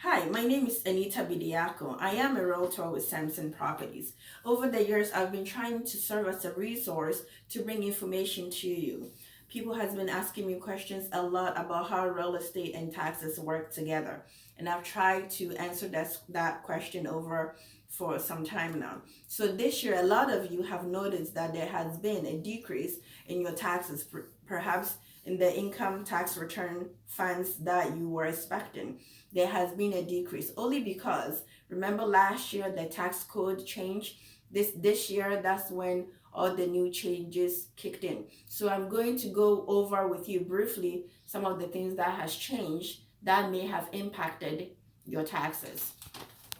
Hi, my name is Anita Bidiako. I am a realtor with Samson Properties. Over the years, I've been trying to serve as a resource to bring information to you. People has been asking me questions a lot about how real estate and taxes work together, and I've tried to answer that question over for some time now. So this year, a lot of you have noticed that there has been a decrease in your taxes, perhaps in the income tax return funds that you were expecting. There has been a decrease only because remember last year the tax code changed. This year, that's when all the new changes kicked in. So I'm going to go over with you briefly some of the things that has changed that may have impacted your taxes.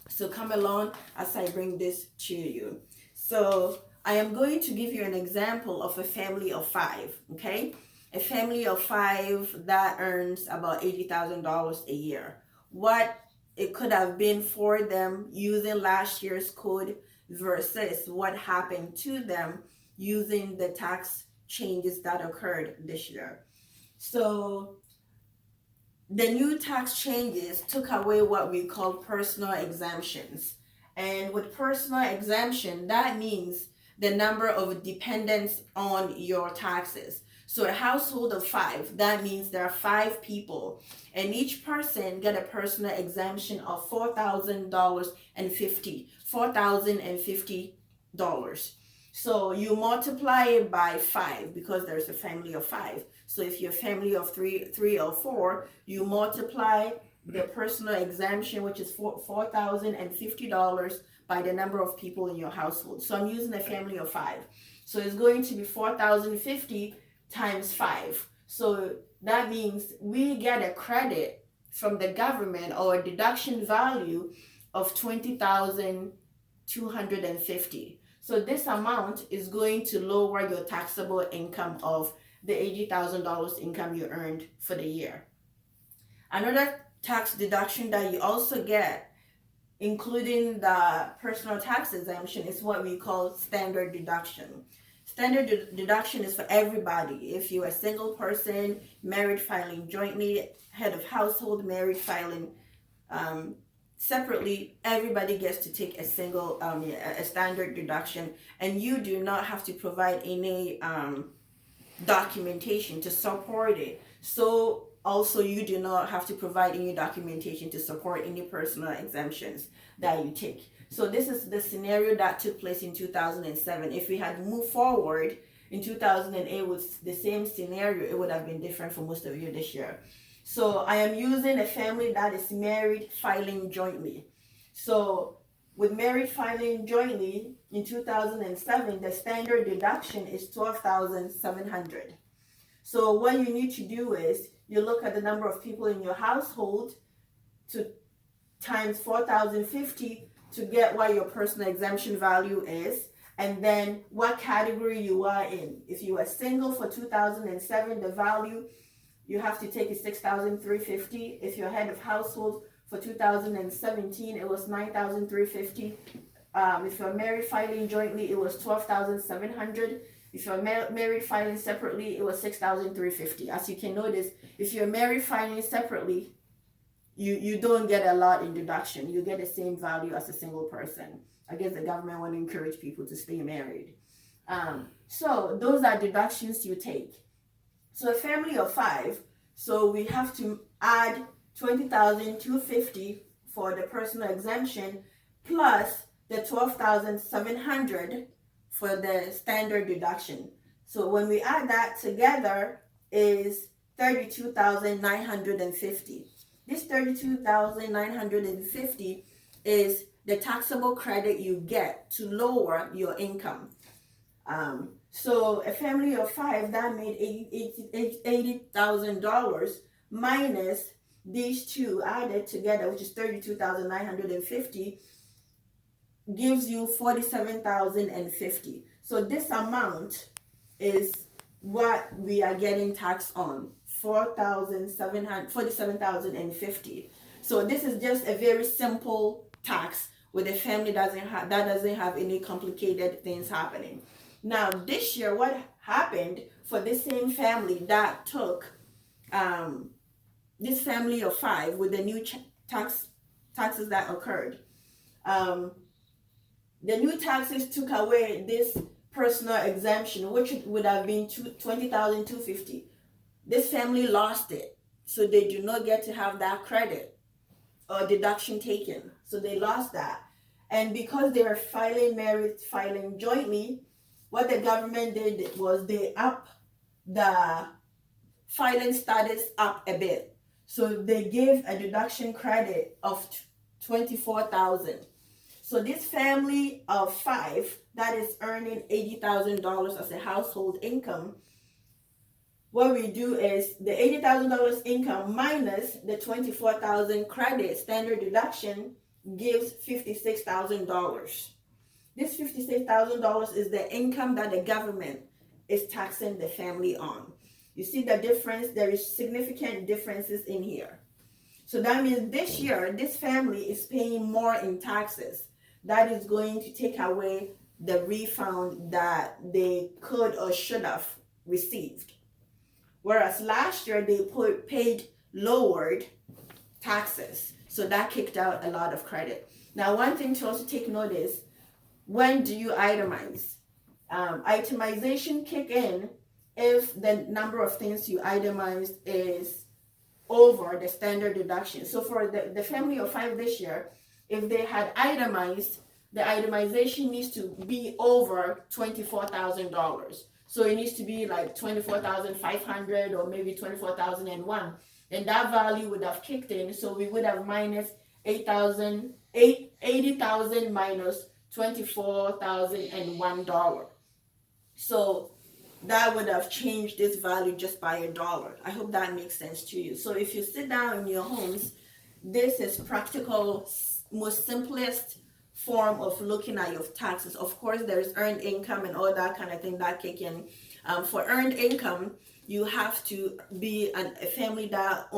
So come along as I bring this to you. So I am going to give you an example of a family of five, okay? A family of five that earns about $80,000 a year. What it could have been for them using last year's code versus what happened to them using the tax changes that occurred this year. So the new tax changes took away what we call personal exemptions. And with personal exemption, that means the number of dependents on your taxes. So a household of five, that means there are five people, and each person get a personal exemption of $4,050. So you multiply it by five because there's a family of five. So if you're a family of three or four, you multiply the personal exemption, which is $4,050 by the number of people in your household. So I'm using a family of five. So it's going to be 4,050 times five. So that means we get a credit from the government or a deduction value of 20,250. So this amount is going to lower your taxable income of the $80,000 income you earned for the year. Another tax deduction that you also get, including the personal tax exemption, is what we call standard deduction. Standard deduction is for everybody. If you're a single person, married filing jointly, head of household, married filing separately, everybody gets to take a standard deduction, and you do not have to provide any documentation to support it. So also you do not have to provide any documentation to support any personal exemptions that you take. So this is the scenario that took place in 2007. If we had moved forward in 2008 with the same scenario, it would have been different for most of you this year. So I am using a family that is married filing jointly. So with married filing jointly in 2007, the standard deduction is $12,700. So what you need to do is you look at the number of people in your household to times 4,050 to get what your personal exemption value is, and then what category you are in. If you are single for 2007, the value you have to take is 6,350. If you're head of household for 2017, it was 9,350. If you're married filing jointly, it was 12,700. If you're married filing separately, it was 6,350. As you can notice, if you're married filing separately, you don't get a lot in deduction. You get the same value as a single person. I guess the government want to encourage people to stay married. So those are deductions you take. So a family of five, so we have to add 20,250 for the personal exemption plus the 12,700 for the standard deduction. So when we add that together is 32,950. This 32,950 is the taxable credit you get to lower your income. So a family of five that made $80,000 minus these two added together, which is 32,950, gives you 47,050. So this amount is what we are getting taxed on, 47,050. So this is just a very simple tax with a family that doesn't have any complicated things happening. Now this year, what happened for this same family that took this family of five with the new tax taxes that occurred. The new taxes took away this personal exemption, which would have been $20,250. This family lost it, so they do not get to have that credit or deduction taken. So they lost that. And because they were filing jointly, what the government did was they upped the filing status up a bit. So they gave a deduction credit of $24,000. So this family of 5 that is earning $80,000 as a household income, what we do is the $80,000 income minus the $24,000 credit standard deduction gives $56,000. This $56,000 is the income that the government is taxing the family on. You see the difference? There is significant differences in here. So that means this year, this family is paying more in taxes. That is going to take away the refund that they could or should have received. Whereas last year, they paid lowered taxes. So that kicked out a lot of credit. Now, one thing to also take note is, when do you itemize? Itemization kick in if the number of things you itemized is over the standard deduction. So for the family of 5 this year, if they had itemized, the itemization needs to be over $24,000. So it needs to be like 24,500 or maybe 24,001. And that value would have kicked in. So we would have minus 80,000 minus $24,001. So that would have changed this value just by $1. I hope that makes sense to you. So if you sit down in your homes, this is practical, most simplest form of looking at your taxes. Of course, there's earned income and all that kind of thing that kick in. For earned income, you have to be a family that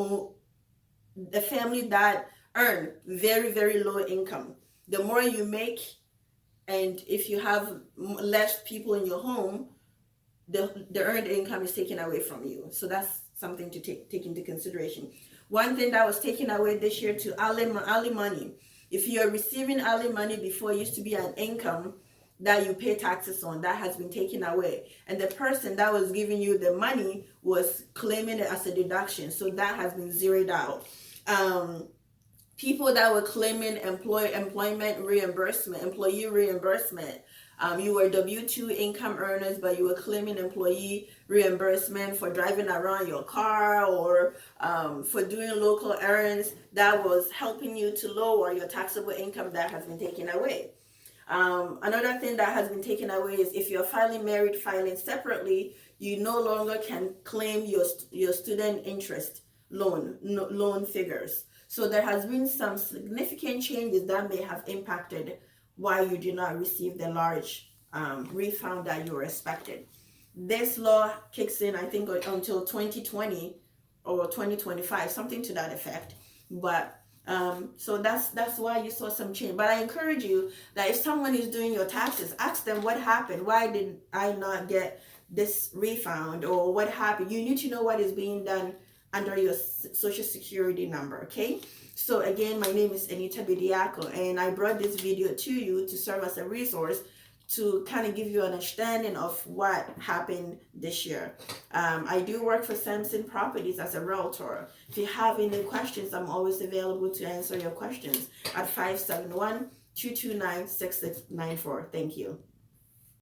earn very, very low income. The more you make, and if you have less people in your home, the earned income is taken away from you. So that's something to take into consideration. One thing that was taken away this year to alimony. If you're receiving alimony before, it used to be an income that you pay taxes on, that has been taken away. And the person that was giving you the money was claiming it as a deduction. So that has been zeroed out. People that were claiming employee reimbursement. You were W-2 income earners, but you were claiming employee reimbursement for driving around your car or for doing local errands. That was helping you to lower your taxable income. That has been taken away. Another thing that has been taken away is if you're filing separately, you no longer can claim your student interest loan figures. So there has been some significant changes that may have impacted why you did not receive the large refund that you were expected. This law kicks in, I think, until 2020 or 2025, something to that effect. But so that's why you saw some change. But I encourage you that if someone is doing your taxes, ask them what happened. Why did I not get this refund, or what happened? You need to know what is being done under your social security number, okay? So again, my name is Anita Bediako, and I brought this video to you to serve as a resource to kind of give you an understanding of what happened this year. I do work for Samson Properties as a realtor. If you have any questions, I'm always available to answer your questions at 571-229-6694. Thank you.